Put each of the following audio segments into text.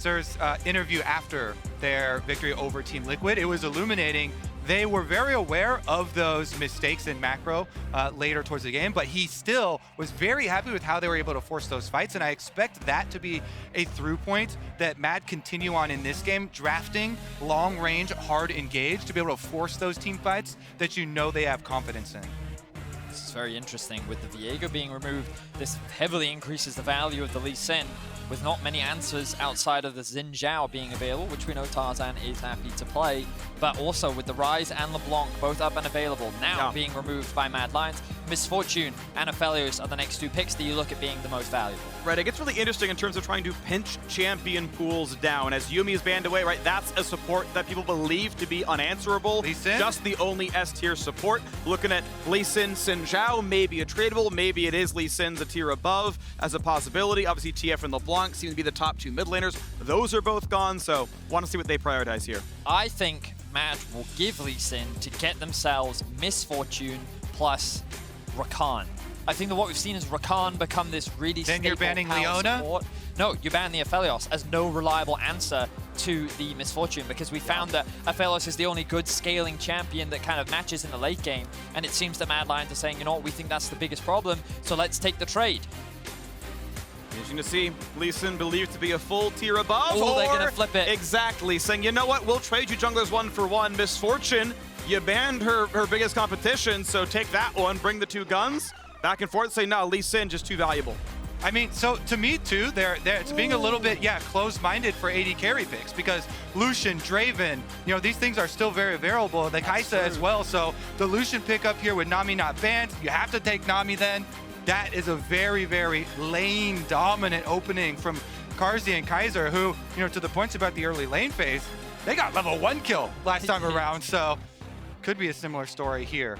Sir's interview after their victory over Team Liquid. It was illuminating. They were very aware of those mistakes in macro later towards the game, but he still was very happy with how they were able to force those fights, and I expect that to be a through point that Mad continue on in this game, drafting long range, hard engage to be able to force those team fights that you know they have confidence in. This is very interesting. With the Viego being removed, this heavily increases the value of the Lee Sin, with not many answers outside of the Xin Zhao being available, which we know Tarzan is happy to play. But also with the Ryze and LeBlanc both up and available, now being removed by Mad Lions, Misfortune and Aphelios are the next two picks that you look at being the most valuable. Right, it gets really interesting in terms of trying to pinch champion pools down. As Yuumi is banned away, right, that's a support that people believe to be unanswerable. Lee Sin? Just the only S-tier support. Looking at Lee Sin, Xin Zhao, maybe a tradable, maybe it is Lee Sin's a tier above as a possibility. Obviously TF and LeBlanc seem to be the top two mid laners. Those are both gone, so want to see what they prioritize here. I think Mad will give Lee Sin to get themselves Misfortune plus Rakan. I think that what we've seen is Rakan become this really Then you're banning power Leona? support. No, you ban the Aphelios as no reliable answer to the Misfortune, because we found that Aphelios is the only good scaling champion that kind of matches in the late game, and it seems that Mad Lions are saying, you know what, we think that's the biggest problem, so let's take the trade. Interesting to see. Lee Sin believed to be a full tier above. Oh, they're or gonna flip it. Exactly, saying, you know what, we'll trade you junglers 1-for-1. Misfortune, you banned her biggest competition, so take that one, bring the two guns. Back and forth, say, no, Lee Sin just too valuable. I mean, so to me too, it's being a little bit, closed-minded for AD carry picks, because Lucian, Draven, you know, these things are still very variable. The Kaisa as well, so the Lucian pick up here with Nami not banned, you have to take Nami then. That is a very, very lane-dominant opening from Karzi and Kaiser, who, you know, to the points about the early lane phase, they got level 1 kill last time around, so could be a similar story here.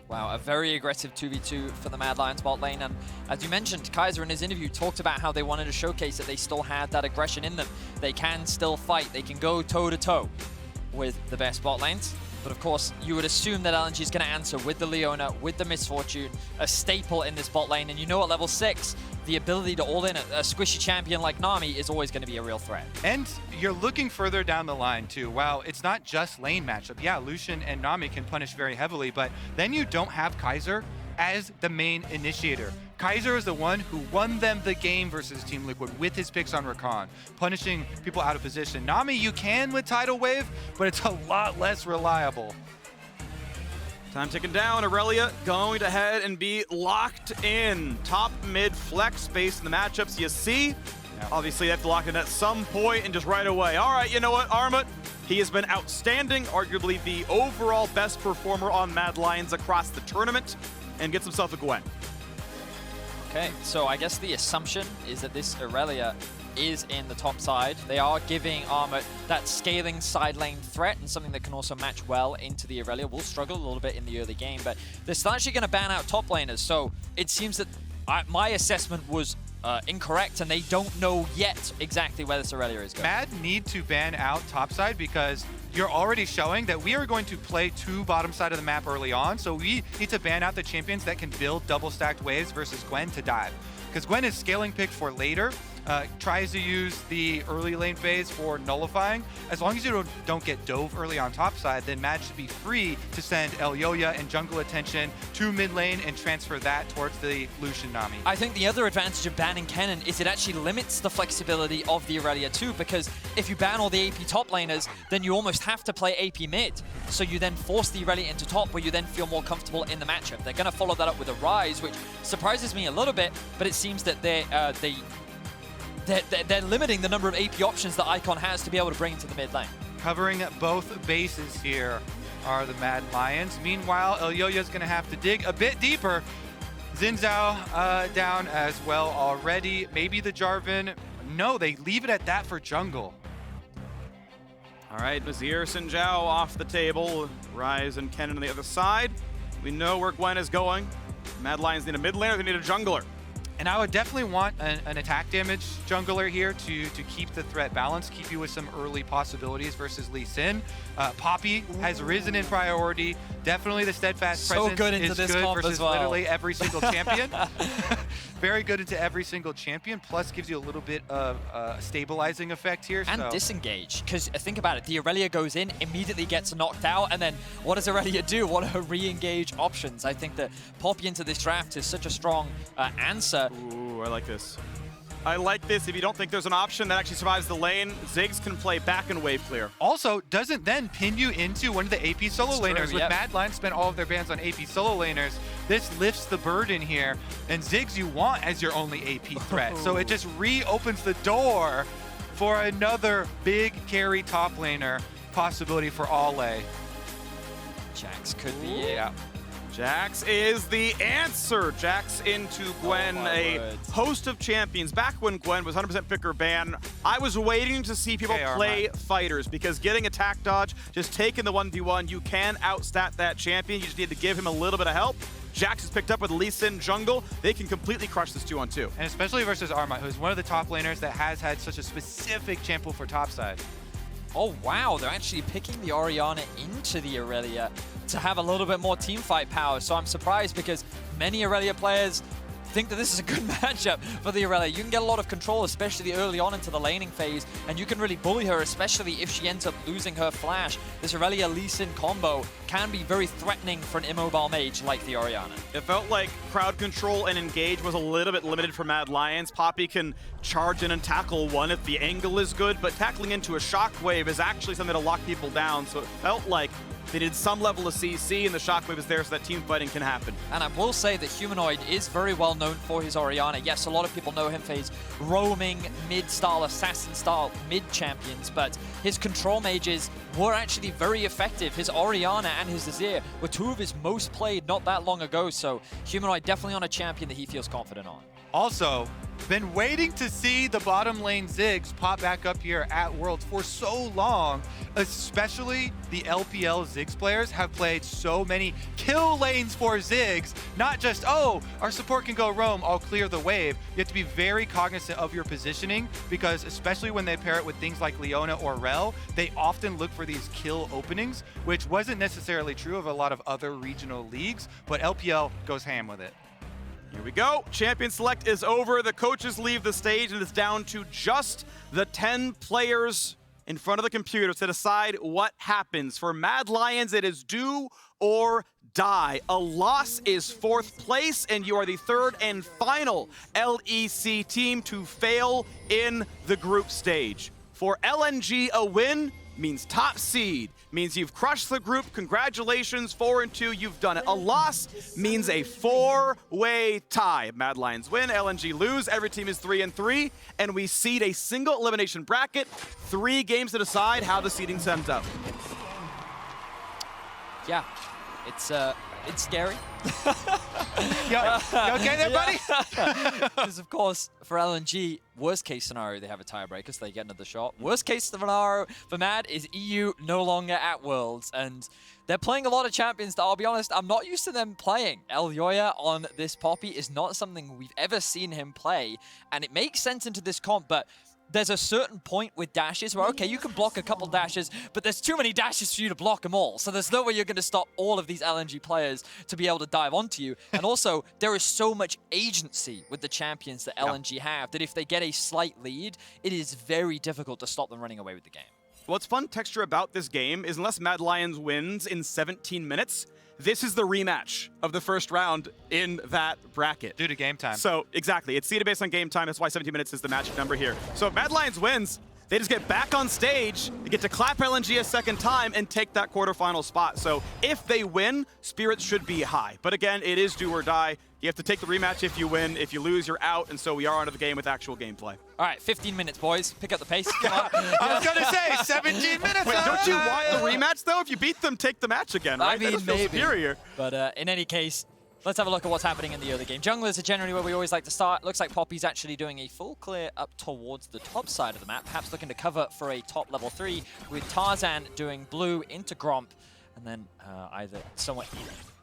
Wow, a very aggressive 2v2 for the Mad Lions bot lane, and as you mentioned, Kaiser in his interview talked about how they wanted to showcase that they still had that aggression in them. They can still fight, they can go toe-to-toe with the best bot lanes. But of course, you would assume that LNG is going to answer with the Leona, with the Misfortune, a staple in this bot lane. And you know at level 6, the ability to all-in a squishy champion like Nami is always going to be a real threat. And you're looking further down the line too. Wow, it's not just lane matchup. Yeah, Lucian and Nami can punish very heavily, but then you don't have Kaiser as the main initiator. Kaiser is the one who won them the game versus Team Liquid with his picks on Rakan, punishing people out of position. Nami, you can with Tidal Wave, but it's a lot less reliable. Time ticking down. Aurelia going to head and be locked in. Top mid flex space in the matchups you see. Obviously, they have to lock in at some point and just right away. All right, you know what, Armut? He has been outstanding, arguably the overall best performer on Mad Lions across the tournament, and gets himself a Gwen. Okay, so I guess the assumption is that this Aurelia is in the top side. They are giving Armut that scaling side lane threat and something that can also match well into the Aurelia. Will struggle a little bit in the early game, but they're still actually going to ban out top laners. So it seems that my assessment was incorrect, and they don't know yet exactly where this Aurelia is going. Mad need to ban out topside because you're already showing that we are going to play two bottom side of the map early on, so we need to ban out the champions that can build double stacked waves versus Gwen to dive. Because Gwen is scaling picked for later, tries to use the early lane phase for nullifying. As long as you don't get dove early on top side, then Mad should be free to send Elyoya and jungle attention to mid lane and transfer that towards the Lucian Nami. I think the other advantage of banning Kennen is it actually limits the flexibility of the Aurelia too, because if you ban all the AP top laners, then you almost have to play AP mid. So you then force the Aurelia into top, where you then feel more comfortable in the matchup. They're going to follow that up with a Ryze, which surprises me a little bit, but it seems that they're limiting the number of AP options that Icon has to be able to bring into the mid lane. Covering both bases here are the Mad Lions. Meanwhile, Elyoya's going to have to dig a bit deeper. Xin Zhao down as well already. Maybe the Jarvan. No, they leave it at that for jungle. All right, Nazir, Xin Zhao off the table. Ryze and Kennen on the other side. We know where Gwen is going. Mad Lions need a mid laner, they need a jungler. And I would definitely want an attack damage jungler here to keep the threat balanced, keep you with some early possibilities versus Lee Sin. Poppy has risen in priority. Definitely the steadfast presence good into is this good comp versus as well. literally every single champion. Very good into every single champion, plus gives you a little bit of stabilizing effect here. And disengage, because think about it, the Aurelia goes in, immediately gets knocked out, and then what does Aurelia do? What are her re-engage options? I think that Poppy into this draft is such a strong answer. Ooh, I like this. I like this. If you don't think there's an option that actually survives the lane, Ziggs can play back and wave clear. Also, doesn't then pin you into one of the AP solo laners. True, With Mad Lions spent all of their bans on AP solo laners, this lifts the burden here, and Ziggs you want as your only AP threat. So it just reopens the door for another big carry top laner possibility for Alle. Jax could be it. Yeah. Jax is the answer. Jax into Gwen, a host of champions. Back when Gwen was 100% pick or ban, I was waiting to see people play fighters because getting attack dodge, just taking the 1v1, you can outstat that champion. You just need to give him a little bit of help. Jax is picked up with Lee Sin jungle. They can completely crush this 2-on-2. And especially versus Arma, who's one of the top laners that has had such a specific champ pool for topside. Oh wow, they're actually picking the Orianna into the Aurelia to have a little bit more team fight power. So I'm surprised because many Aurelia players think that this is a good matchup for the Aurelia. You can get a lot of control, especially early on into the laning phase, and you can really bully her, especially if she ends up losing her flash. This Aurelia Lee Sin combo can be very threatening for an immobile mage like the Orianna. It felt like crowd control and engage was a little bit limited for Mad Lions. Poppy can charge in and tackle one if the angle is good, but tackling into a shockwave is actually something to lock people down, so it felt like they did some level of CC, and the shockwave is there so that team fighting can happen. And I will say that Humanoid is very well known for his Orianna. Yes, a lot of people know him for his roaming, mid-style, assassin-style mid-champions, but his control mages were actually very effective. His Orianna and his Azir were two of his most played not that long ago, so Humanoid definitely on a champion that he feels confident on. Also, been waiting to see the bottom lane Ziggs pop back up here at Worlds for so long, especially the LPL Ziggs players have played so many kill lanes for Ziggs, not just, oh, our support can go roam, I'll clear the wave. You have to be very cognizant of your positioning because especially when they pair it with things like Leona or Rel, they often look for these kill openings, which wasn't necessarily true of a lot of other regional leagues, but LPL goes ham with it. Here we go. Champion select is over. The coaches leave the stage, and it's down to just the 10 players in front of the computer to decide what happens. For Mad Lions, it is do or die. A loss is 4th place, and you are the 3rd and final LEC team to fail in the group stage. For LNG, a win means top seed, means you've crushed the group. Congratulations, 4-2, you've done it. A loss means a 4-way tie. Mad Lions win, LNG lose, every team is 3-3, and we seed a single elimination bracket, 3 games to decide how the seeding sends up. Yeah, it's scary. You okay there, buddy? Because of course, for LNG, worst case scenario, they have a tiebreaker, so they get another shot. Worst case scenario for Mad is EU no longer at Worlds, and they're playing a lot of champions that, I'll be honest, I'm not used to them playing. Elyoya on this Poppy is not something we've ever seen him play, and it makes sense into this comp, but there's a certain point with dashes where, okay, you can block a couple dashes, but there's too many dashes for you to block them all. So there's no way you're going to stop all of these LNG players to be able to dive onto you. And also, there is so much agency with the champions that LNG have that if they get a slight lead, it is very difficult to stop them running away with the game. What's fun texture about this game is unless Mad Lions wins in 17 minutes, this is the rematch of the first round in that bracket. Due to game time. So, exactly. It's seeded based on game time. That's why 17 minutes is the magic number here. So if Mad Lions wins, they just get back on stage, they get to clap LNG a second time and take that quarterfinal spot. So if they win, spirits should be high. But again, it is do or die. You have to take the rematch if you win. If you lose, you're out. And so we are onto the game with actual gameplay. All right, 15 minutes, boys. Pick up the pace. Come on. I was going to say, 17 minutes. Wait, don't you want the rematch, though? If you beat them, take the match again, right? I mean, that maybe. Superior. But in any case, let's have a look at what's happening in the early game. Junglers are generally where we always like to start. Looks like Poppy's actually doing a full clear up towards the top side of the map, perhaps looking to cover for a top level 3, with Tarzan doing blue into Gromp. and then either someone...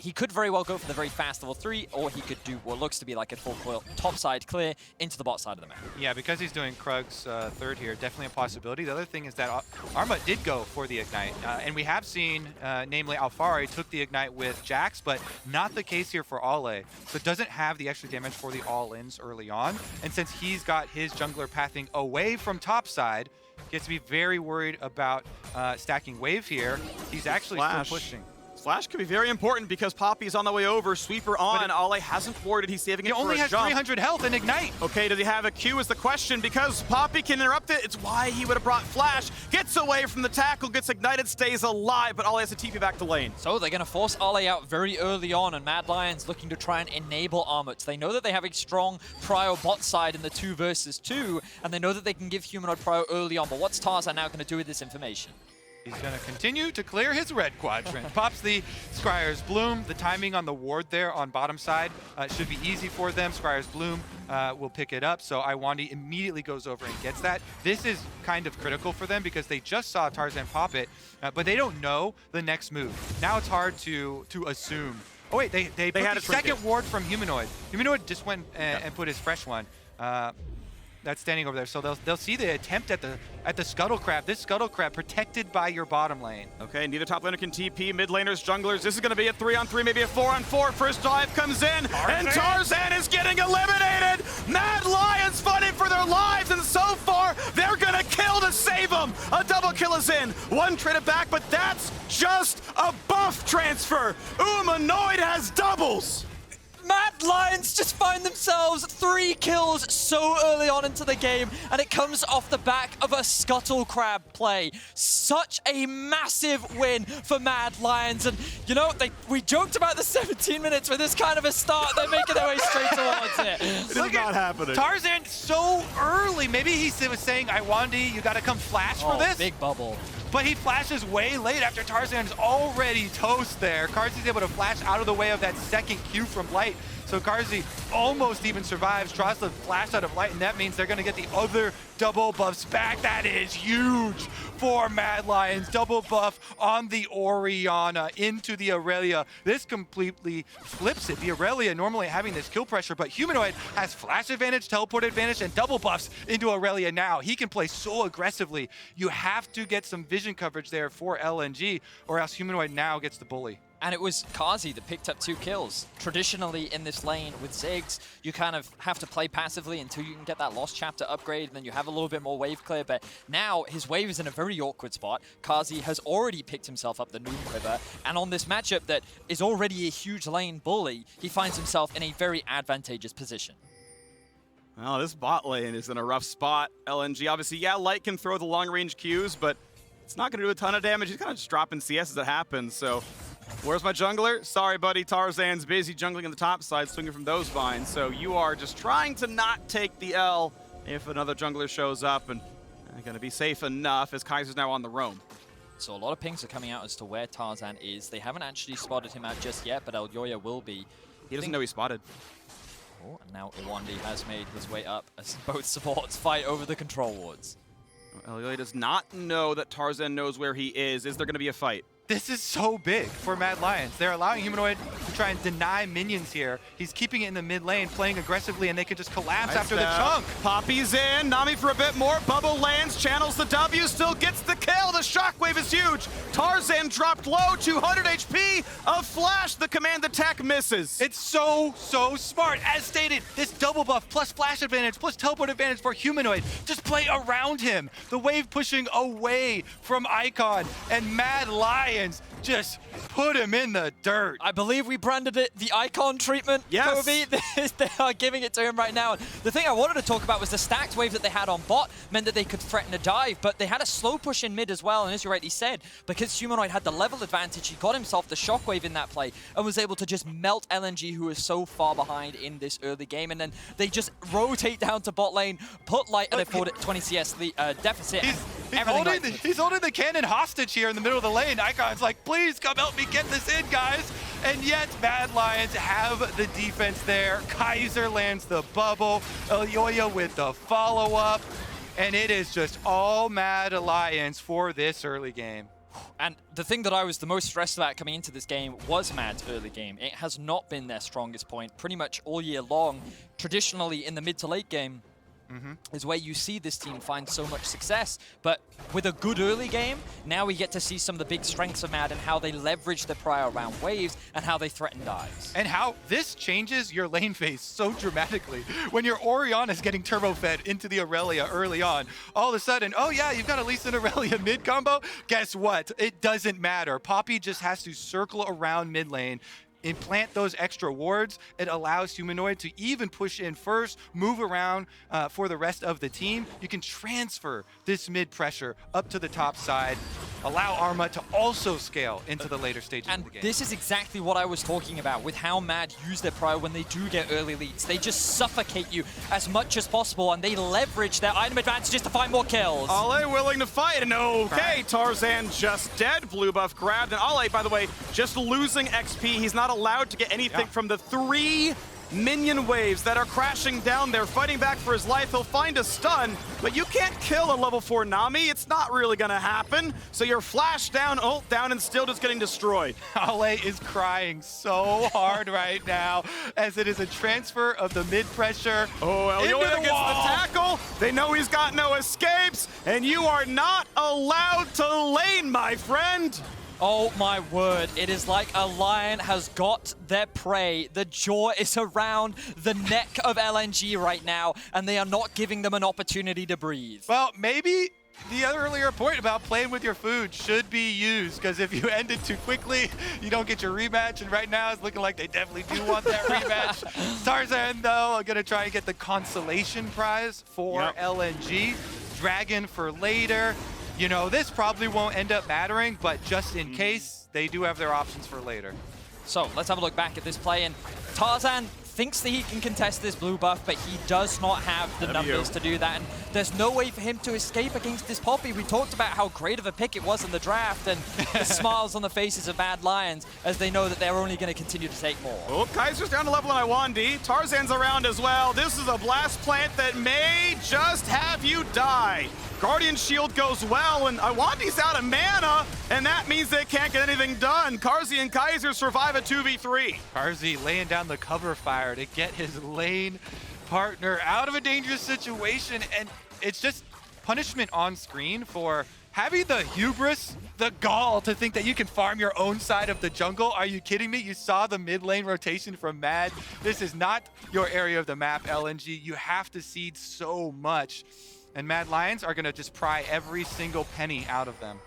He could very well go for the very fast level 3, or he could do what looks to be like a full coil topside clear into the bot side of the map. Yeah, because he's doing Krug's third here, definitely a possibility. The other thing is that Arma did go for the Ignite, and we have seen, namely Alfari took the Ignite with Jax, but not the case here for Ale. So it doesn't have the extra damage for the all-ins early on, and since he's got his jungler pathing away from topside, gets to be very worried about stacking wave here. He's actually still pushing. Flash could be very important because Poppy's on the way over. Sweeper on. Ale hasn't warded. He's saving it for a jump. He only has 300 health and Ignite. Okay, does he have a Q is the question because Poppy can interrupt it. It's why he would have brought Flash. Gets away from the tackle, gets ignited, stays alive, but Ale has to TP back to lane. So they're going to force Ale out very early on, and Mad Lions looking to try and enable Armut. They know that they have a strong Prio bot side in the 2 versus 2, and they know that they can give Humanoid Prio early on, but what's Tarzan now going to do with this information? He's going to continue to clear his red quadrant. Pops the Scryer's Bloom. The timing on the ward there on bottom side should be easy for them. Scryer's Bloom will pick it up, so Iwandi immediately goes over and gets that. This is kind of critical for them because they just saw Tarzan pop it, but they don't know the next move. Now it's hard to assume. Oh wait, they put had the second ward from Humanoid. Humanoid just went and put his fresh one. That's standing over there, so they'll see the attempt at the Scuttle Crab. This Scuttle Crab protected by your bottom lane. Okay, neither top laner can TP. Mid laners, junglers. This is going to be a 3-on-3, maybe a 4-on-4. First dive comes in, and Tarzan is getting eliminated. Mad Lions fighting for their lives, and so far they're going to kill to save them. A double kill is in. One traded back, but that's just a buff transfer. Humanoid has doubles. Mad Lions just find themselves 3 kills so early on into the game, and it comes off the back of a Scuttle Crab play. Such a massive win for Mad Lions, and you know, we joked about the 17 minutes with this kind of a start. They're making their way straight towards it. It's not happening. Tarzan so early. Maybe he was saying, Iwandi, you got to come flash for this. Big bubble. But he flashes way late after Tarzan's already toast there. Karzi's able to flash out of the way of that second Q from Light. So Karzi almost even survives, tries to flash out of Light, and that means they're going to get the other double buffs back. That is huge for Mad Lions. Double buff on the Orianna into the Aurelia. This completely flips it. The Aurelia normally having this kill pressure, but Humanoid has flash advantage, teleport advantage, and double buffs into Aurelia now. He can play so aggressively. You have to get some vision coverage there for LNG, or else Humanoid now gets the bully. And it was Kazi that picked up 2 kills. Traditionally in this lane with Ziggs, you kind of have to play passively until you can get that Lost Chapter upgrade, and then you have a little bit more wave clear. But now his wave is in a very awkward spot. Kazi has already picked himself up the Noon Quiver, and on this matchup that is already a huge lane bully, he finds himself in a very advantageous position. Well, this bot lane is in a rough spot. LNG, obviously, yeah, Light can throw the long-range Qs, but it's not going to do a ton of damage. He's kind of just dropping CS as it happens, so... Where's my jungler? Sorry, buddy. Tarzan's busy jungling on the top side, swinging from those vines. So you are just trying to not take the L if another jungler shows up, and going to be safe enough as Kaiser's now on the roam. So a lot of pings are coming out as to where Tarzan is. They haven't actually spotted him out just yet, but Elyoya will be. He doesn't know he's spotted. Oh, and now Iwandi has made his way up as both supports fight over the control wards. Elyoya does not know that Tarzan knows where he is. Is there going to be a fight? This is so big for Mad Lions. They're allowing Humanoid to try and deny minions here. He's keeping it in the mid lane, playing aggressively, and they can just collapse after the chunk. Poppy's in. Nami for a bit more. Bubble lands, channels the W, still gets the kill. The shockwave is huge. Tarzan dropped low, 200 HP. A flash, the command attack misses. It's so smart. As stated, this double buff plus flash advantage plus teleport advantage for Humanoid. Just play around him. The wave pushing away from Icon, and Mad Lions just put him in the dirt. I believe we branded it the Icon treatment, yes. Kobe. They are giving it to him right now. The thing I wanted to talk about was the stacked wave that they had on bot meant that they could threaten a dive, but they had a slow push in mid as well, and as you rightly said, because Humanoid had the level advantage, he got himself the shockwave in that play and was able to just melt LNG, who is so far behind in this early game, and then they just rotate down to bot lane, put Light at a 20 CS deficit. He's holding the cannon hostage here in the middle of the lane. Icon's like, please come help me get this in, guys. And yet, Mad Lions have the defense there. Kaiser lands the bubble. Elyoya with the follow-up. And it is just all Mad Lions for this early game. And the thing that I was the most stressed about coming into this game was Mad's early game. It has not been their strongest point pretty much all year long. Traditionally, in the mid to late game, is where you see this team find so much success. But with a good early game, now we get to see some of the big strengths of Mad and how they leverage their prior round waves and how they threaten dives. And how this changes your lane phase so dramatically. When your Orion is getting turbo fed into the Aurelia early on, all of a sudden, oh yeah, you've got at least an Aurelia mid combo. Guess what? It doesn't matter. Poppy just has to circle around mid lane, implant those extra wards. It allows Humanoid to even push in first, move around for the rest of the team. You can transfer this mid pressure up to the top side, allow Arma to also scale into the later stages of the game. And this is exactly what I was talking about with how Mad use their prior when they do get early leads. They just suffocate you as much as possible, and they leverage their item advantages to find more kills. Ale willing to fight, and okay, Tarzan just dead. Blue buff grabbed, and Ale, by the way, just losing XP. He's not allowed to get anything from the 3 minion waves that are crashing down there, fighting back for his life. He'll find a stun, but you can't kill a level 4 Nami. It's not really gonna happen. So you're flashed down, ult down, and still just getting destroyed. Ale is crying so hard right now as it is a transfer of the mid pressure. Oh, Elioya gets the tackle. They know he's got no escapes, and you are not allowed to lane, my friend. Oh my word, it is like a lion has got their prey. The jaw is around the neck of LNG right now, and they are not giving them an opportunity to breathe. Well, maybe the earlier point about playing with your food should be used, because if you end it too quickly, you don't get your rematch, and right now it's looking like they definitely do want that rematch. Tarzan, though, gonna try and get the consolation prize for LNG. Dragon for later. You know, this probably won't end up mattering, but just in case, they do have their options for later. So let's have a look back at this play, and Tarzan thinks that he can contest this blue buff, but he does not have the numbers to do that, and there's no way for him to escape against this Poppy. We talked about how great of a pick it was in the draft, and the smiles on the faces of Mad Lions as they know that they're only going to continue to take more. Oh, Kaiser's down to level on Iwandi. Tarzan's around as well. This is a blast plant that may just have you die. Guardian Shield goes well, and Iwandi's out of mana, and that means they can't get anything done. Karzi and Kaiser survive a 2v3. Karzi laying down the cover fire to get his lane partner out of a dangerous situation, and it's just punishment on screen for having the hubris, the gall to think that you can farm your own side of the jungle. Are you kidding me? You saw the mid lane rotation from Mad. This is not your area of the map, LNG. You have to seed so much. And Mad Lions are going to just pry every single penny out of them.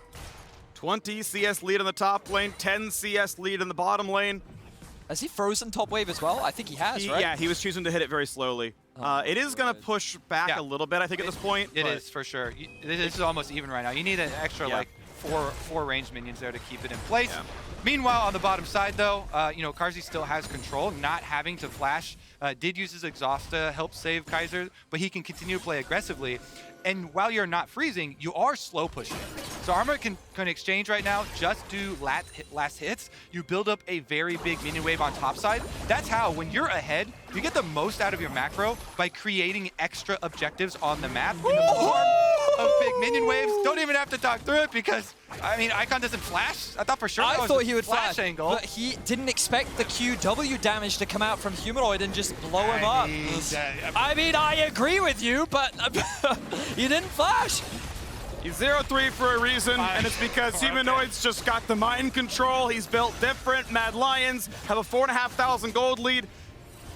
20 CS lead in the top lane, 10 CS lead in the bottom lane. Has he frozen top wave as well? I think he has, right? Yeah, he was choosing to hit it very slowly. It is going to push back a little bit, I think, at this point. It is, for sure. This is almost even right now. You need an extra, like, four ranged minions there to keep it in place. Yeah. Meanwhile, on the bottom side, though, you know, Karzi still has control, not having to flash. Did use his exhaust to help save Kaiser, but he can continue to play aggressively. And while you're not freezing, you are slow pushing. So Arma can exchange right now, just do last hits. You build up a very big minion wave on top side. That's how, when you're ahead, you get the most out of your macro by creating extra objectives on the map in the form of big minion waves. Don't even have to talk through it because, I mean, Icon doesn't flash. I thought for sure I thought he would flash angle. But he didn't expect the QW damage to come out from Humanoid and just blow him up. I mean, I agree with you, but you didn't flash. He's 0-3 for a reason, and it's because Humanoid's just got the mind control. He's built different. Mad Lions have a 4,500 gold lead.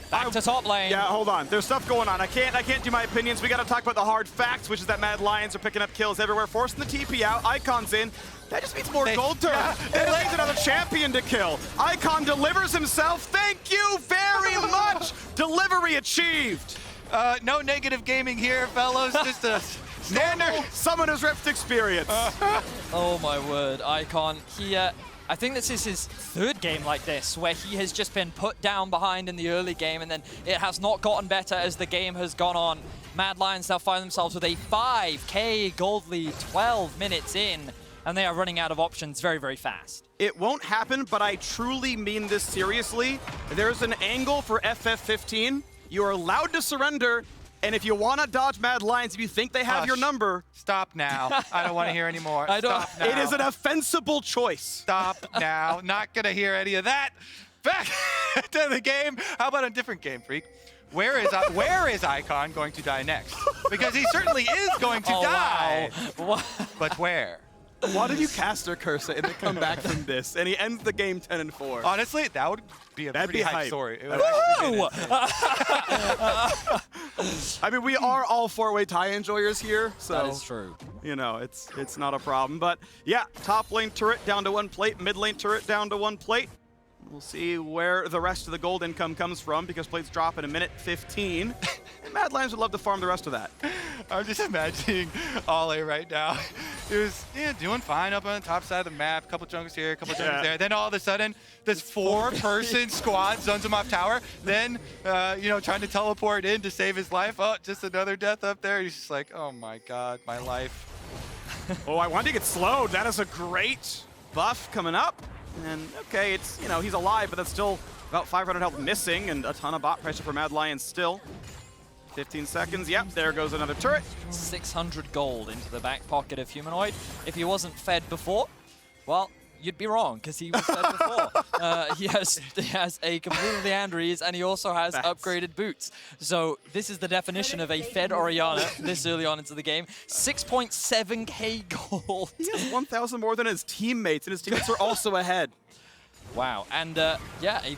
Back to top lane. Yeah, hold on. There's stuff going on. I can't do my opinions. We got to talk about the hard facts, which is that Mad Lions are picking up kills everywhere, forcing the TP out. Icon's in. That just means more gold turn. They lays another champion to kill. Icon delivers himself. Thank you very much. Delivery achieved. No negative gaming here, fellows. Just a standard Summoner's Rift experience. Oh my word, Icon. I think this is his third game like this, where he has just been put down behind in the early game, and then it has not gotten better as the game has gone on. Mad Lions now find themselves with a 5k gold lead, 12 minutes in, and they are running out of options very, very fast. It won't happen, but I truly mean this seriously. There's an angle for FF15. You are allowed to surrender And if you want to dodge Mad Lions, if you think they have your number, stop now. I don't want to hear anymore. Stop now. It is an offensible choice. Stop now. Not going to hear any of that. Back to the game. How about a different game, Freak? Where is Icon going to die next? Because he certainly is going to die. Wow. But where? Why did you cast her cursor and then come back from this? And he ends the game 10-4. Honestly, that would be a pretty hype story. It would Whoa! I mean, we are all four-way tie enjoyers here, so That is true. you know, it's not a problem. But yeah, top lane turret down to 1 plate, mid lane turret down to 1 plate. We'll see where the rest of the gold income comes from because plates drop in a minute 15. And Mad Lions would love to farm the rest of that. I'm just imagining Ale right now. He was doing fine up on the top side of the map. Couple junglers here, couple junglers there. Then all of a sudden, this 4-person squad zones him off tower. Then, trying to teleport in to save his life. Oh, just another death up there. He's just like, oh my god, my life. Oh, I wanted to get slowed. That is a great buff coming up. And okay, it's, he's alive, but that's still about 500 health missing and a ton of bot pressure for Mad Lions still. 15 seconds, yep, there goes another turret. 600 gold into the back pocket of Humanoid. If he wasn't fed before, well, you'd be wrong, because he was fed before. He has a complete Leandries, and he also has upgraded boots. So this is the definition of a fed Orianna this early on into the game. 6.7k gold. He has 1,000 more than his teammates, and his teammates are also ahead. Wow, and a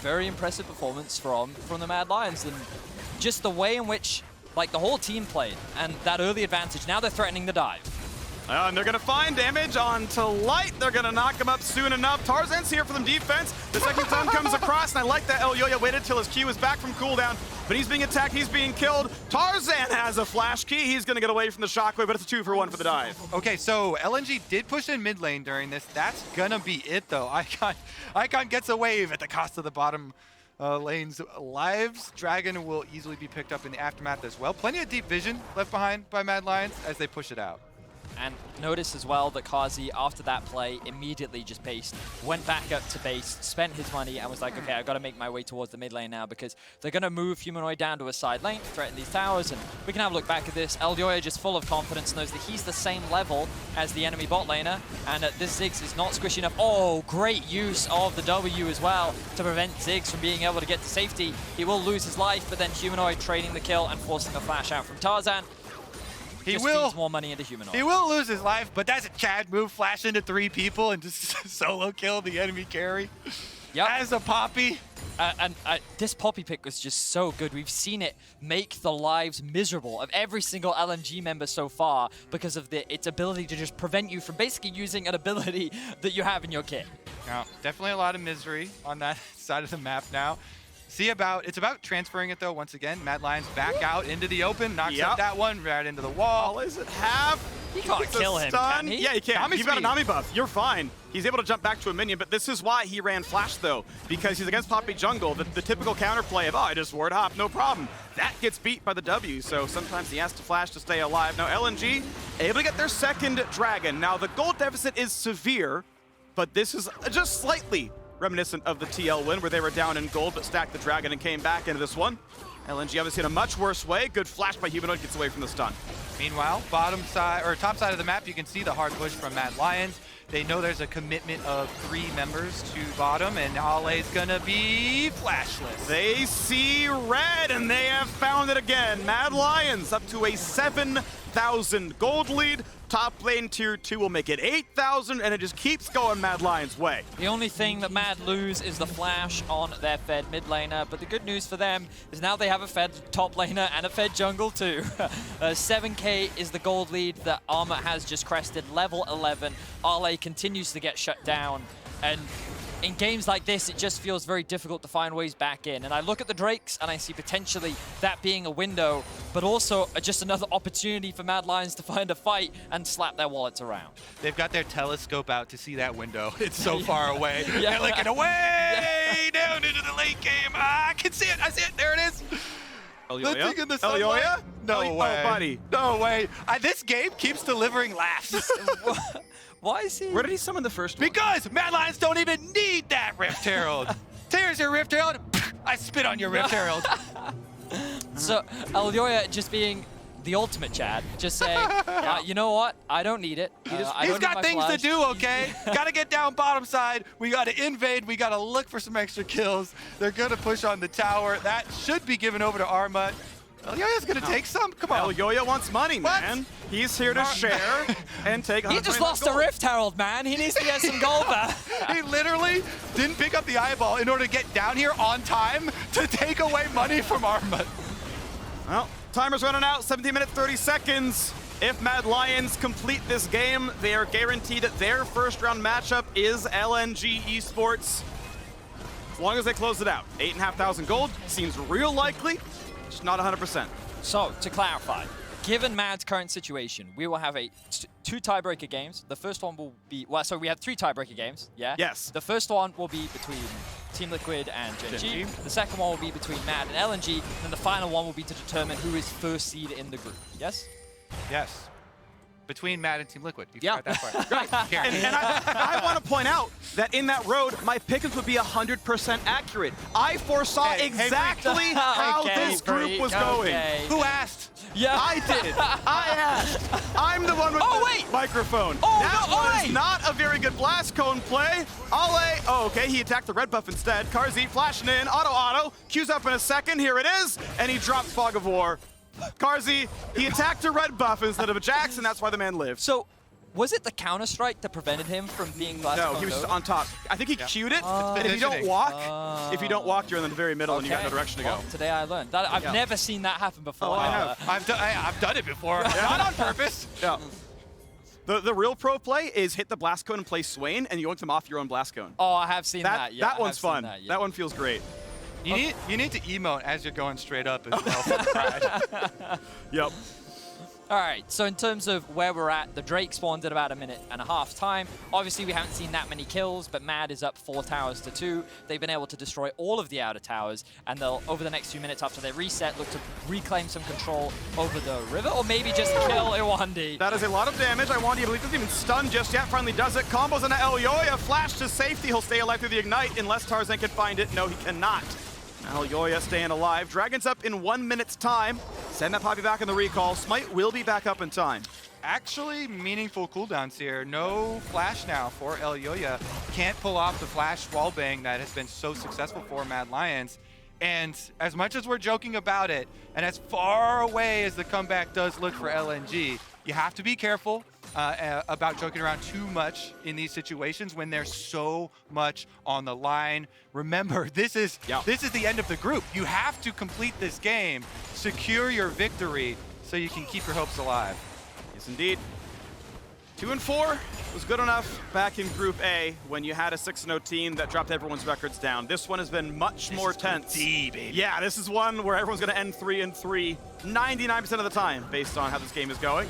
very impressive performance from the Mad Lions, and just the way in which the whole team played, and that early advantage. Now they're threatening the dive. And they're going to find damage onto Light. They're going to knock him up soon enough. Tarzan's here for them defense. The second stun comes across, and I like that El Yoya waited till his Q is back from cooldown, but he's being attacked, he's being killed. Tarzan has a flash key. He's going to get away from the shockwave, but it's a 2-for-1 for the dive. Okay, so LNG did push in mid lane during this. That's going to be it, though. Icon gets a wave at the cost of the bottom lane's lives. Dragon will easily be picked up in the aftermath as well. Plenty of deep vision left behind by Mad Lions as they push it out. And notice as well that Kazi, after that play, immediately just paced, went back up to base, spent his money, and was like, okay, I've got to make my way towards the mid lane now because they're going to move Humanoid down to a side lane, threaten these towers, and we can have a look back at this. Elioya just full of confidence, knows that he's the same level as the enemy bot laner, and this Ziggs is not squishy enough. Oh, great use of the W as well to prevent Ziggs from being able to get to safety. He will lose his life, but then Humanoid trading the kill and forcing the flash out from Tarzan. He will feeds more money into Humanoid. He will lose his life, but that's a Chad move. Flash into 3 people and just solo kill the enemy carry. Yep. As a Poppy. This Poppy pick was just so good. We've seen it make the lives miserable of every single LNG member so far because of its ability to just prevent you from basically using an ability that you have in your kit. Now, definitely a lot of misery on that side of the map now. It's about transferring it though. Once again, Mad Lions back out into the open, knocks up that one right into the wall. All is it have? He can't kill him, can he? Yeah, he can. Nami You've got a speed. Nami buff. You're fine. He's able to jump back to a minion, but this is why he ran Flash though, because he's against Poppy jungle. The typical counterplay of, oh, I just ward hop, no problem. That gets beat by the W, so sometimes he has to Flash to stay alive. Now LNG able to get their second dragon. Now the gold deficit is severe, but this is just slightly reminiscent of the TL win where they were down in gold but stacked the dragon and came back into this one. LNG obviously in a much worse way. Good flash by Humanoid, gets away from the stun. Meanwhile, bottom side or top side of the map, you can see the hard push from Mad Lions. They know there's a commitment of 3 members to bottom, and Ale's gonna be flashless. They see red, and they have found it again. Mad Lions up to a 7,000 gold lead. Top lane tier 2 will make it 8,000, and it just keeps going Mad Lions' way. The only thing that Mad lose is the flash on their fed mid laner, but the good news for them is now they have a fed top laner and a fed jungle too. 7k is the gold lead that Armor has just crested, level 11. Ale continues to get shut down, and in games like this, it just feels very difficult to find ways back in. And I look at the Drakes, and I see potentially that being a window, but also just another opportunity for Mad Lions to find a fight and slap their wallets around. They've got their telescope out to see that window. It's so far away. They're looking away down into the late game. I can see it. I see it. There it is. Elioya? In the sunlight. Elioya? No way. Oh, buddy. No way. This game keeps delivering laughs. Why is he? Where did he summon the first one? Because Mad Lions don't even need that Rift Herald. Here's your Rift Herald. I spit on your Rift Herald. So Elyoya just being the ultimate Chad, just saying, you know what? I don't need it. He's got things to do, okay? Got to get down bottom side. We got to invade. We got to look for some extra kills. They're going to push on the tower. That should be given over to Arma. Elyoya's going to take some. Come on. Elyoya wants money, man. He's here to share and take 100. He just lost a Rift Herald, man. He needs to get some gold back. He literally didn't pick up the eyeball in order to get down here on time to take away money from Arma. Well, timer's running out, 17 minutes, 30 seconds. If Mad Lions complete this game, they are guaranteed that their first round matchup is LNG Esports. As long as they close it out. 8,500 gold seems real likely, just not 100%. So, to clarify, given Mad's current situation, we will have two tiebreaker games. The first one will be, well, so we have 3 tiebreaker games, yeah? Yes. The first one will be between Team Liquid and Gen G. The second one will be between Mad and LNG. And then the final one will be to determine who is first seed in the group. Yes? Yes. Between Mad and Team Liquid. You Yeah. forgot that part. Right. And I want to point out that in that road, my pickings would be 100% accurate. I foresaw exactly how this group was going. Who asked? Yeah. I did. I asked. I'm the one with the microphone. Oh, that no, was not a very good blast cone play. Ale. Oh, okay. He attacked the red buff instead. Carzzy flashing in. Auto. Queues up in a second. Here it is. And he drops Fog of War. Carzzy, he attacked a red buff instead of a Jax, and that's why the man lived. So, was it the counter-strike that prevented him from being blast No, he was just on top. I think he queued it, and if you don't walk, you're in the very middle and you got no direction to go. Well, today I learned. That, I've never seen that happen before. Oh, I have. I've done it before. Not on purpose. Yeah. The real pro play is hit the blast cone and play Swain, and you yoink them off your own blast cone. Oh, I have seen that. Yeah, that one's fun. That one feels great. You need to emote as you're going straight up as well. Yep. All right, so in terms of where we're at, the Drake spawned at about 1.5 minutes time. Obviously, we haven't seen that many kills, but Mad is up 4 towers to 2. They've been able to destroy all of the outer towers, and they'll, over the next few minutes after they reset, look to reclaim some control over the river, or maybe just kill Iwandi. That is a lot of damage. Iwandi, I believe, doesn't even stun just yet. Finally does it. Combos into Elyoya. Flash to safety. He'll stay alive through the Ignite unless Tarzan can find it. No, he cannot. Elyoya staying alive. Dragon's up in 1 minute's time. Send that Poppy back in the recall. Smite will be back up in time. Actually, meaningful cooldowns here. No flash now for Elyoya. Can't pull off the flash wallbang that has been so successful for Mad Lions. And as much as we're joking about it, and as far away as the comeback does look for LNG, you have to be careful about joking around too much in these situations when there's so much on the line. Remember, this is the end of the group. You have to complete this game, secure your victory, so you can keep your hopes alive. Yes, indeed. 2 and 4 was good enough back in Group A when you had a 6-0 team that dropped everyone's records down. This one has been much more tense. D, baby. Yeah, this is one where everyone's going to end 3-3 99% of the time based on how this game is going.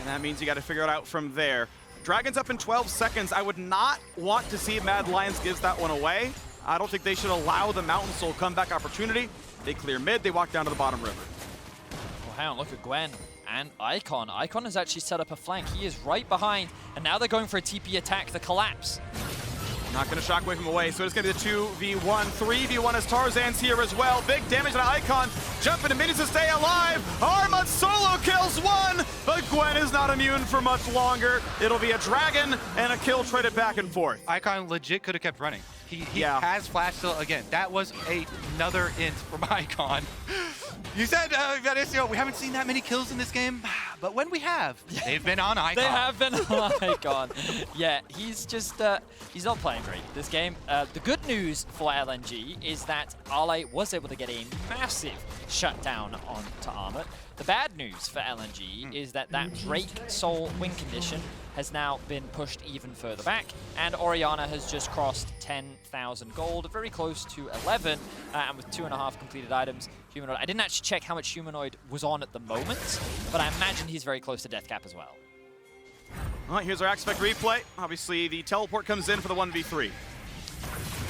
And that means you got to figure it out from there. Dragon's up in 12 seconds. I would not want to see Mad Lions gives that one away. I don't think they should allow the Mountain Soul comeback opportunity. They clear mid, they walk down to the bottom river. Well, hang on, look at Gwen and Icon. Icon has actually set up a flank. He is right behind, and now they're going for a TP attack, the collapse. Not going to shockwave him away, so it's going to be the 2v1. 3v1 as Tarzan's here as well. Big damage on Icon. Jumping to minions to stay alive. Arma solo kills one, but Gwen is not immune for much longer. It'll be a dragon and a kill traded back and forth. Icon legit could have kept running. He has flash still. Again, that was another int from Icon. You said, Vanicio, we haven't seen that many kills in this game, but when we have, they've been on Icon. They have been on Icon. Yeah, he's just, he's not playing great this game. The good news for LNG is that Ale was able to get a massive shutdown onto Armut. The bad news for LNG is that Drake Soul win condition has now been pushed even further back, and Orianna has just crossed 10,000 gold, very close to 11, and with 2.5 completed items. Humanoid, I didn't actually check how much Humanoid was on at the moment, but I imagine he's very close to death cap as well. All right, here's our Axe Effect replay. Obviously, the teleport comes in for the 1v3.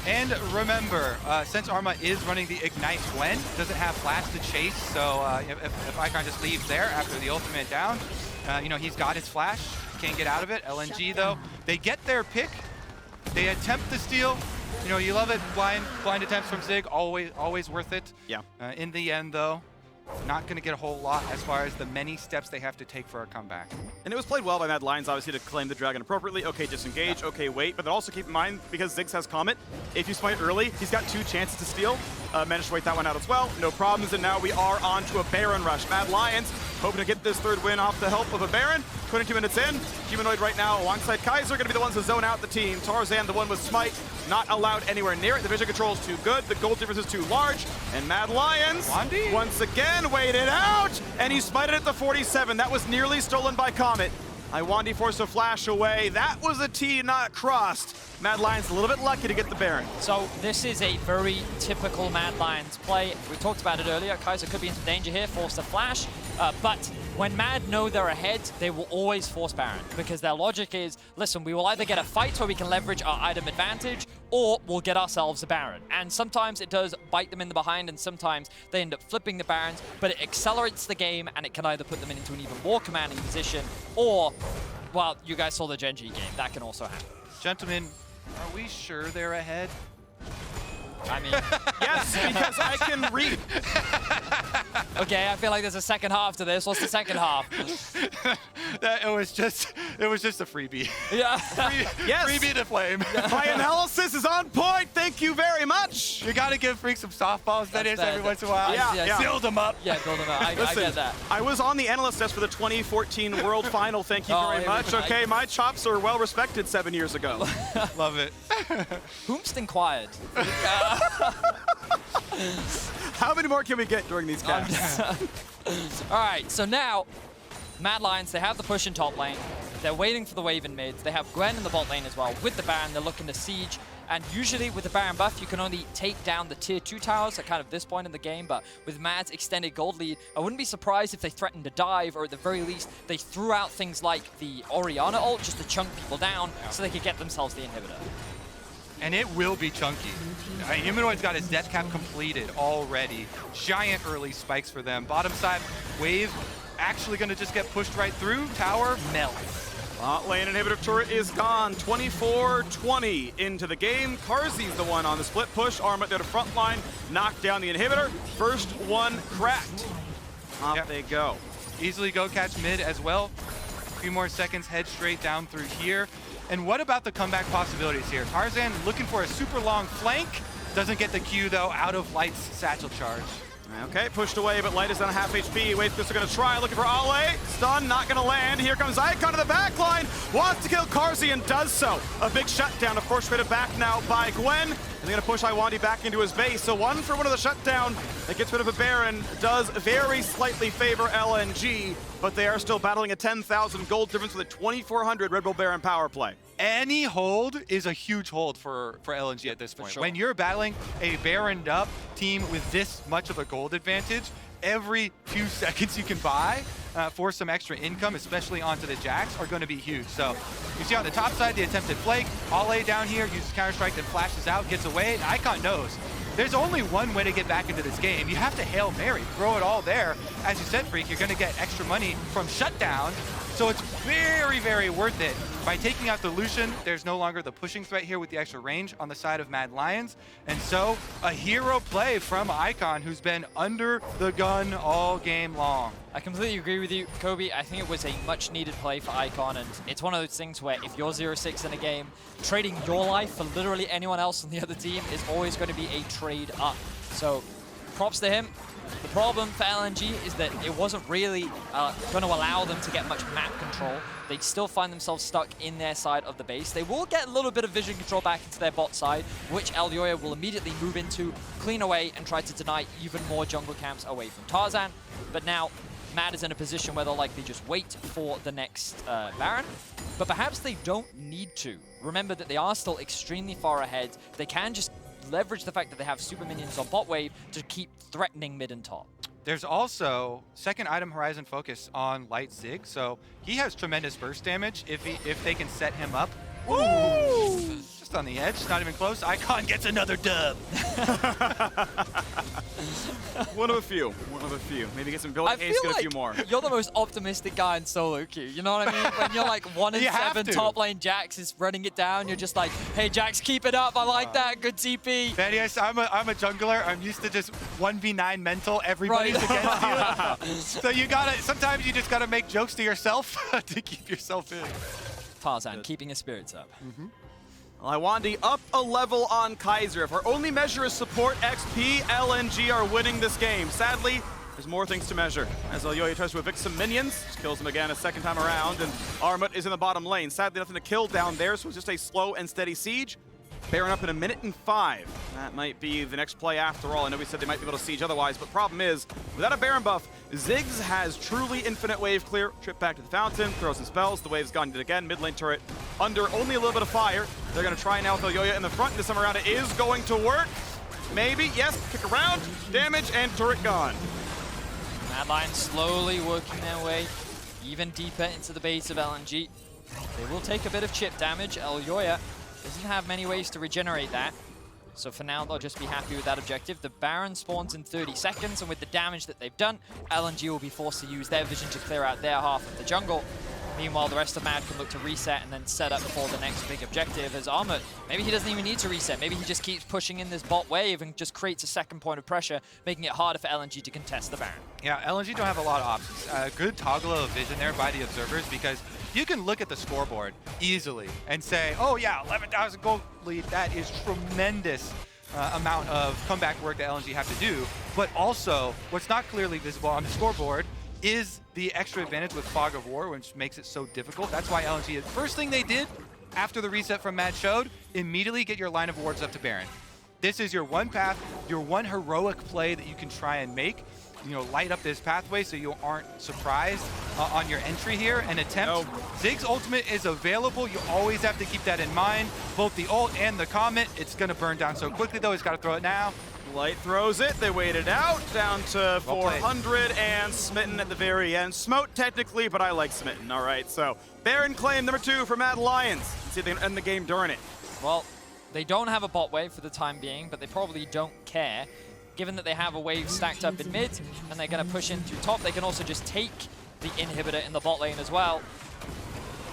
And remember, since Arma is running the Ignite Gwen, doesn't have flash to chase, so if Icon just leaves there after the ultimate down, you know, he's got his flash, can't get out of it. LNG, though, they get their pick, they attempt the steal. You know, you love it, blind attempts from Zig, always worth it. Yeah. In the end, though, not going to get a whole lot as far as the many steps they have to take for a comeback. And it was played well by Mad Lions, obviously, to claim the Dragon appropriately. Okay, disengage. Okay, wait. But then also keep in mind, because Ziggs has Comet, if you smite early, he's got 2 chances to steal. Managed to wait that one out as well. No problems, and now we are on to a Baron rush. Mad Lions hoping to get this 3rd win off the help of a Baron. 22 minutes in. Humanoid right now alongside Kaiser going to be the ones to zone out the team. Tarzan, the one with Smite, not allowed anywhere near it. The vision control is too good. The gold difference is too large. And Mad Lions Wandy? once again waited out, and he smited at the 47. That was nearly stolen by Comet. Iwandi forced a flash away. That was a T not crossed. Mad Lions a little bit lucky to get the Baron. So this is a very typical Mad Lions play. We talked about it earlier. Kaiser could be in some danger here, forced a flash. But when Mad know they're ahead, they will always force Baron, because their logic is, listen, we will either get a fight where we can leverage our item advantage, or we'll get ourselves a Baron. And sometimes it does bite them in the behind, and sometimes they end up flipping the Barons, but it accelerates the game, and it can either put them into an even more commanding position, or, well, you guys saw the Genji game. That can also happen. Gentlemen, are we sure they're ahead? I mean, Yes, because I can read. okay, I feel like there's a second half to this. What's the second half? It was just a freebie. Yeah. Yes. Freebie to flame. My analysis is on point. Thank you very much. You got to give Freak some softballs. That That's is fair. every once in a while. Yeah. Build them up. Yeah, build them up. I Listen, get that. I was on the analyst desk for the 2014 World Final. Thank you Oh, very here we much. go. Okay, my chops are well respected 7 years ago. Love it. Whomst inquired. How many more can we get during these casts? All right, so now, Mad Lions, they have the push in top lane. They're waiting for the wave in mid. They have Gwen in the bot lane as well. With the Baron, they're looking to siege. And usually with the Baron buff, you can only take down the tier 2 towers at kind of this point in the game. But with Mad's extended gold lead, I wouldn't be surprised if they threatened to dive, or at the very least, they threw out things like the Orianna ult just to chunk people down so they could get themselves the inhibitor. And it will be chunky. Humanoid's got his death cap completed already. Giant early spikes for them. Bottom side, wave actually going to just get pushed right through. Tower melts. Bot lane inhibitor turret is gone. 24-20 into the game. Karzi's the one on the split push. Arma there to front line. Knock down the inhibitor. First one cracked. Off Yep. they go. Easily go catch mid as well. A few more seconds, head straight down through here. And what about the comeback possibilities here? Tarzan looking for a super long flank. Doesn't get the Q though, out of Light's satchel charge. Okay, pushed away, but Light is on half HP. Wave Twister gonna try, looking for Ale. Stun, not gonna land. Here comes Icon to the back line. Wants to kill Karzi and does so. A big shutdown, of course, traded back now by Gwen. And they're gonna push Iwandi back into his base. So one for one of the shutdown that gets rid of a Baron does very slightly favor LNG, but they are still battling a 10,000 gold difference with a 2,400 Red Bull Baron power play. Any hold is a huge hold for LNG at this point. sure. When you're battling a Baroned up team with this much of a gold advantage, every few seconds you can buy for some extra income, especially onto the Jax, are going to be huge. So you see on the top side, the attempted flake. Ale down here uses Counter-Strike, then flashes out, gets away. And Icon knows there's only one way to get back into this game. You have to Hail Mary, throw it all there. As you said, Freak, you're going to get extra money from shutdown. So it's very, very worth it. By taking out the Lucian, there's no longer the pushing threat here with the extra range on the side of Mad Lions. And so a hero play from Icon, who's been under the gun all game long. I completely agree with you, Kobe. I think it was a much needed play for Icon, and it's one of those things where if you're 0-6 in a game, trading your life for literally anyone else on the other team is always going to be a trade up. So props to him. The problem for LNG is that it wasn't really going to allow them to get much map control. They still find themselves stuck in their side of the base. They will get a little bit of vision control back into their bot side, which Elioya will immediately move into, clean away, and try to deny even more jungle camps away from Tarzan. But now, Mad is in a position where they'll likely just wait for the next Baron. But perhaps they don't need to. Remember that they are still extremely far ahead. They can just leverage the fact that they have super minions on bot wave to keep threatening mid and top. There's also second item Horizon focus on Light Zig, so he has tremendous burst damage if they can set him up. Ooh! Just Just on the edge, not even close. Icon gets another dub. One of a few. One of a few. Maybe get some build case, get a few more. You're the most optimistic guy in solo queue. You know what I mean? When you're like 1 in 7 top lane, Jax is running it down. You're just like, hey, Jax, keep it up. I like that. Good TP. Thaddeus, I'm a jungler. I'm used to just 1v9 mental. Everybody's against you. So you gotta, sometimes you just gotta make jokes to yourself to keep yourself in. Tarzan, keeping his spirits up. Well, Iwandi up a level on Kaiser. If our only measure is support XP, LNG are winning this game. Sadly, there's more things to measure. As Elyoya tries to evict some minions, just kills them again a second time around, and Armut is in the bottom lane. Sadly, nothing to kill down there, so it's just a slow and steady siege. Baron up in 1:05. That might be the next play after all. I know we said they might be able to siege otherwise, but problem is, without a Baron buff, Ziggs has truly infinite wave clear. Trip back to the fountain, throws some spells, the wave's gone yet again. Mid lane turret under only a little bit of fire. They're gonna try now with Elyoya in the front. This time around it is going to work. Maybe, yes, kick around, damage, and turret gone. Mad Lions slowly working their way even deeper into the base of LNG. They will take a bit of chip damage. Elyoya doesn't have many ways to regenerate that. So for now, they'll just be happy with that objective. The Baron spawns in 30 seconds, and with the damage that they've done, LNG will be forced to use their vision to clear out their half of the jungle. Meanwhile, the rest of Mad can look to reset and then set up for the next big objective as Armut. Maybe he doesn't even need to reset. Maybe he just keeps pushing in this bot wave and just creates a second point of pressure, making it harder for LNG to contest the Baron. Yeah, LNG don't have a lot of options. Good toggle of vision there by the observers, because you can look at the scoreboard easily and say, oh yeah, 11,000 gold lead, that is tremendous amount of comeback work that LNG have to do. But also, what's not clearly visible on the scoreboard is the extra advantage with Fog of War, which makes it so difficult. That's why LNG, first thing they did after the reset from Mad showed, immediately get your line of wards up to Baron. This is your one path, your one heroic play that you can try and make. You know, light up this pathway so you aren't surprised on your entry here and attempt. Ziggs ultimate is available. You always have to keep that in mind. Both the ult and the comet, it's gonna burn down so quickly though. He's gotta throw it now. Light throws it, they wait it out, down to 400, and Smitten at the very end. Smote technically, but I like Smitten, all right. So Baron claim number 2 for Mad Lions. Let's see if they can end the game during it. Well, they don't have a bot wave for the time being, but they probably don't care. Given that they have a wave stacked up in mid, and they're gonna push in through top, they can also just take the inhibitor in the bot lane as well.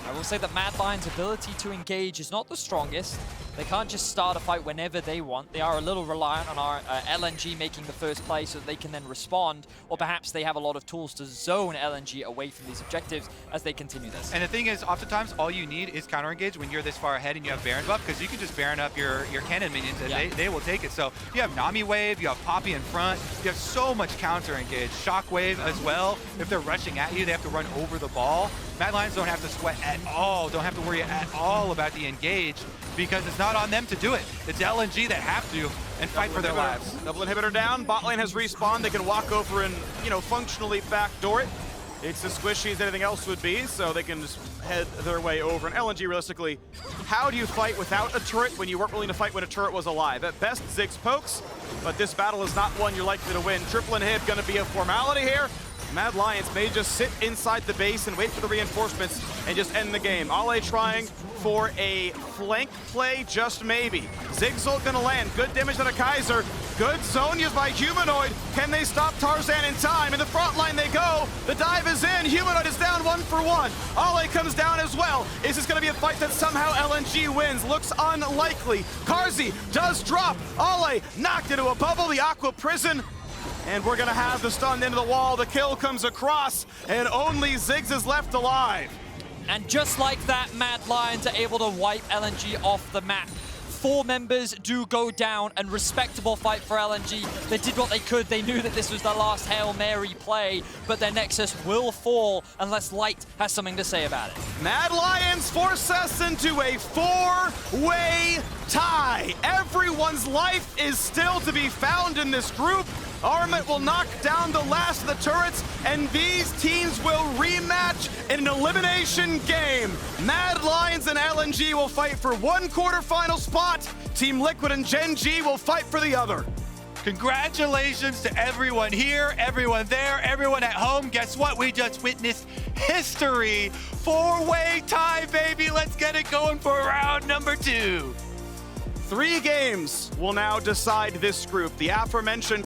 I will say that Mad Lions' ability to engage is not the strongest. They can't just start a fight whenever they want. They are a little reliant on our LNG making the first play so that they can then respond, or perhaps they have a lot of tools to zone LNG away from these objectives as they continue this. And the thing is, oftentimes, all you need is counter engage when you're this far ahead and you have Baron buff, because you can just Baron up your cannon minions and they will take it. So you have Nami wave, you have Poppy in front, you have so much counter engage. Shockwave as well. If they're rushing at you, they have to run over the ball. Mad Lions don't have to sweat at all, don't have to worry at all about the engage, because it's not on them to do it. It's LNG that have to and fight for their lives. Double inhibitor down, bot lane has respawned. They can walk over and, you know, functionally backdoor it. It's as squishy as anything else would be, so they can just head their way over. And LNG, realistically, how do you fight without a turret when you weren't willing to fight when a turret was alive? At best, Ziggs pokes, but this battle is not one you're likely to win. Triple inhib gonna be a formality here. Mad Lions may just sit inside the base and wait for the reinforcements and just end the game. Ale trying for a flank play, just maybe. Ziggs ult gonna land. Good damage on a Kaiser. Good zone used by Humanoid. Can they stop Tarzan in time? In the front line they go. The dive is in. Humanoid is down 1 for 1. Ale comes down as well. Is this gonna be a fight that somehow LNG wins? Looks unlikely. Karzi does drop. Ale knocked into a bubble. The Aqua Prison. And we're gonna have the stun into the wall. The kill comes across, and only Ziggs is left alive. And just like that, Mad Lions are able to wipe LNG off the map. 4 members do go down, and respectable fight for LNG. They did what they could. They knew that this was their last Hail Mary play, but their Nexus will fall unless Light has something to say about it. Mad Lions force us into a 4-way tie. Everyone's life is still to be found in this group. Armut will knock down the last of the turrets, and these teams will rematch in an elimination game. Mad Lions and LNG will fight for 1 quarterfinal spot. Team Liquid and Gen G will fight for the other. Congratulations to everyone here, everyone there, everyone at home. Guess what? We just witnessed history. 4-way tie, baby. Let's get it going for round number 2. 3 games will now decide this group. The aforementioned